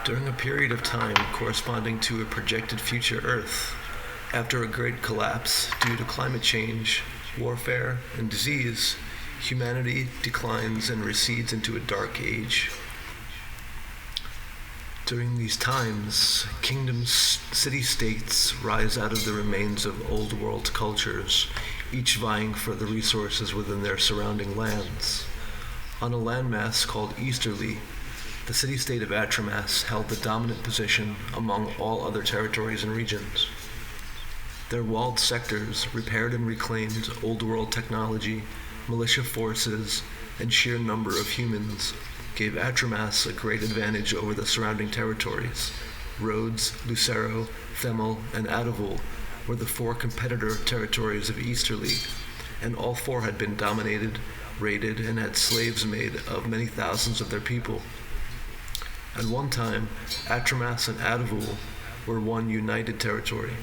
During a period of time corresponding to a projected future Earth, after a great collapse due to climate change, warfare, and disease, humanity declines and recedes into a dark age. During these times, kingdoms, city-states rise out of the remains of old world cultures, each vying for the resources within their surrounding lands. On a landmass called Easterly, the city-state of Atramas held the dominant position among all other territories and regions. Their walled sectors, repaired and reclaimed old world technology, militia forces, and sheer number of humans gave Atramas a great advantage over the surrounding territories. Rhodes, Lucero, Themel, and Adavul were the four competitor territories of Easterly, and all four had been dominated, raided, and had slaves made of many thousands of their people. At one time, Atramas and Adavul were one united territory,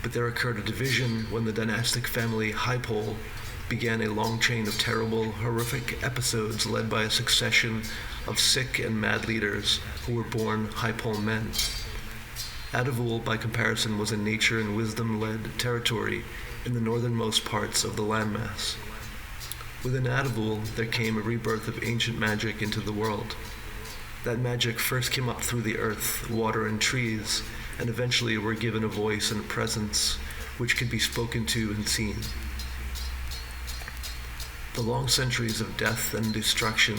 but there occurred a division when the dynastic family Hypole began a long chain of terrible, horrific episodes led by a succession of sick and mad leaders who were born Hypole men. Adavul, by comparison, was a nature and wisdom-led territory in the northernmost parts of the landmass. Within Adavul, there came a rebirth of ancient magic into the world. That magic first came up through the earth, water, and trees, and eventually were given a voice and a presence which could be spoken to and seen. The long centuries of death and destruction,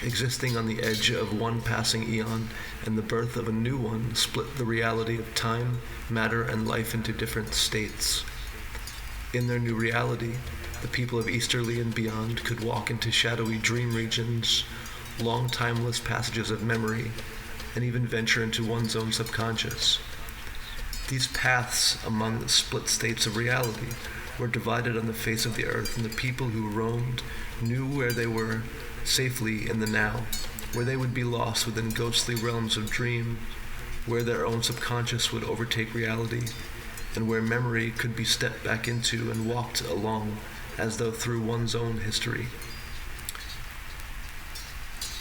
existing on the edge of one passing eon and the birth of a new one, split the reality of time, matter, and life into different states. In their new reality, the people of Easterly and beyond could walk into shadowy dream regions, long timeless passages of memory, and even venture into one's own subconscious. These paths among the split states of reality were divided on the face of the earth, and the people who roamed knew where they were safely in the now, where they would be lost within ghostly realms of dream, where their own subconscious would overtake reality, and where memory could be stepped back into and walked along as though through one's own history.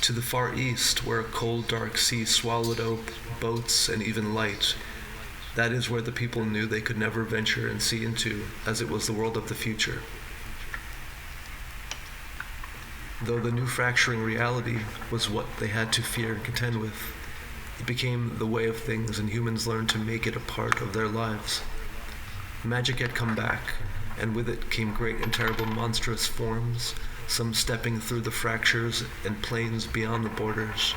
To the far east, where a cold, dark sea swallowed up boats and even light, that is where the people knew they could never venture and see into, as it was the world of the future. Though the new fracturing reality was what they had to fear and contend with, it became the way of things, and humans learned to make it a part of their lives. Magic had come back, and with it came great and terrible monstrous forms, some stepping through the fractures and planes beyond the borders,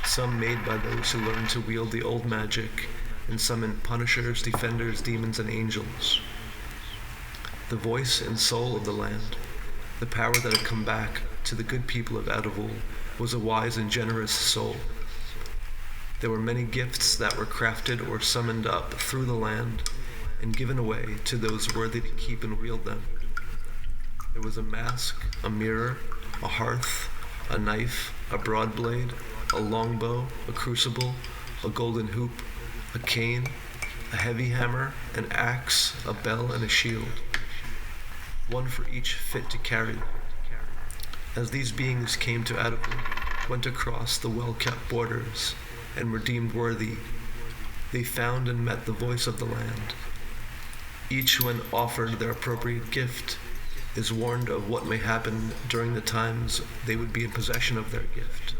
some made by those who learned to wield the old magic, and some in punishers, defenders, demons, and angels. The voice and soul of the land, the power that had come back to the good people of Adavul, was a wise and generous soul. There were many gifts that were crafted or summoned up through the land and given away to those worthy to keep and wield them. There was a mask, a mirror, a hearth, a knife, a broad blade, a longbow, a crucible, a golden hoop, a cane, a heavy hammer, an axe, a bell, and a shield, one for each fit to carry. As these beings came to Adavul, went across the well-kept borders, and were deemed worthy, they found and met the voice of the land. Each, when offered their appropriate gift, is warned of what may happen during the times they would be in possession of their gift.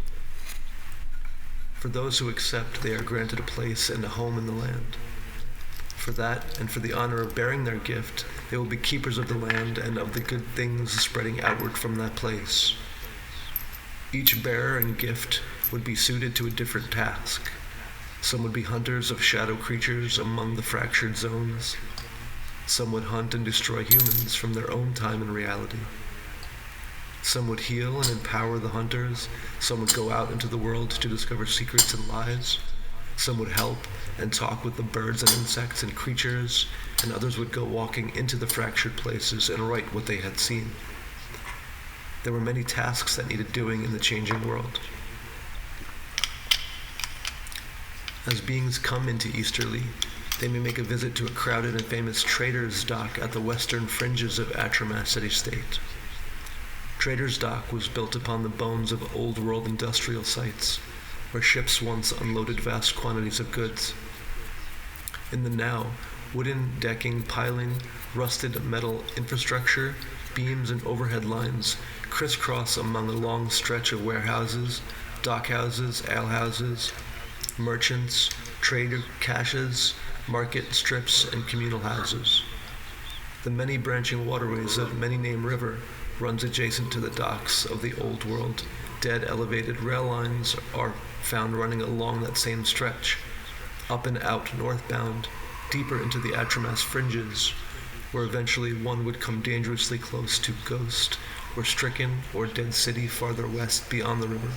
For those who accept, they are granted a place and a home in the land. For that, and for the honor of bearing their gift, they will be keepers of the land and of the good things spreading outward from that place. Each bearer and gift would be suited to a different task. Some would be hunters of shadow creatures among the fractured zones. Some would hunt and destroy humans from their own time and reality. Some would heal and empower the hunters. Some would go out into the world to discover secrets and lies. Some would help and talk with the birds and insects and creatures, and others would go walking into the fractured places and write what they had seen. There were many tasks that needed doing in the changing world. As beings come into Easterly, they may make a visit to a crowded and famous trader's dock at the western fringes of Atramas city-state. Trader's Dock was built upon the bones of old world industrial sites, where ships once unloaded vast quantities of goods. In the now, wooden decking, piling, rusted metal infrastructure, beams and overhead lines crisscross among a long stretch of warehouses, dockhouses, alehouses, merchants, trader caches, market strips, and communal houses. The many branching waterways of Many-Name River runs adjacent to the docks of the Old World. Dead elevated rail lines are found running along that same stretch, up and out northbound, deeper into the Atramas fringes, where eventually one would come dangerously close to Ghost or Stricken or Dead City farther west beyond the river.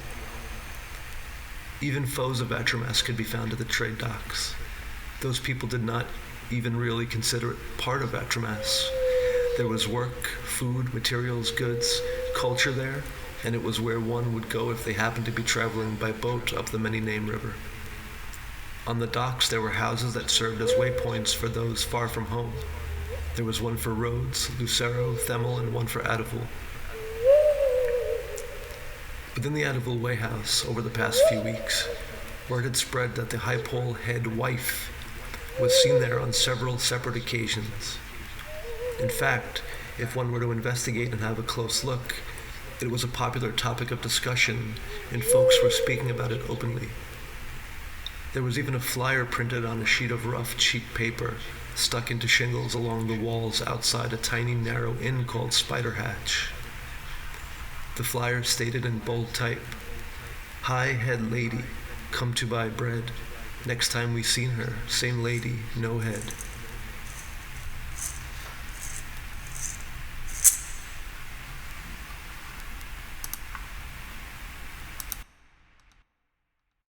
Even foes of Atramas could be found at the trade docks. Those people did not even really consider it part of Atramas. There was work, food, materials, goods, culture there, and it was where one would go if they happened to be traveling by boat up the Many-Name River. On the docks there were houses that served as waypoints for those far from home. There was one for Rhodes, Lucero, Themel, and one for Adavul. Within the Adavul Way House, over the past few weeks, word had spread that the high pole head wife was seen there on several separate occasions. In fact, if one were to investigate and have a close look, it was a popular topic of discussion, and folks were speaking about it openly. There was even a flyer printed on a sheet of rough, cheap paper, stuck into shingles along the walls outside a tiny, narrow inn called Spider Hatch. The flyer stated in bold type, "High head lady, come to buy bread. Next time we seen her, same lady, no head."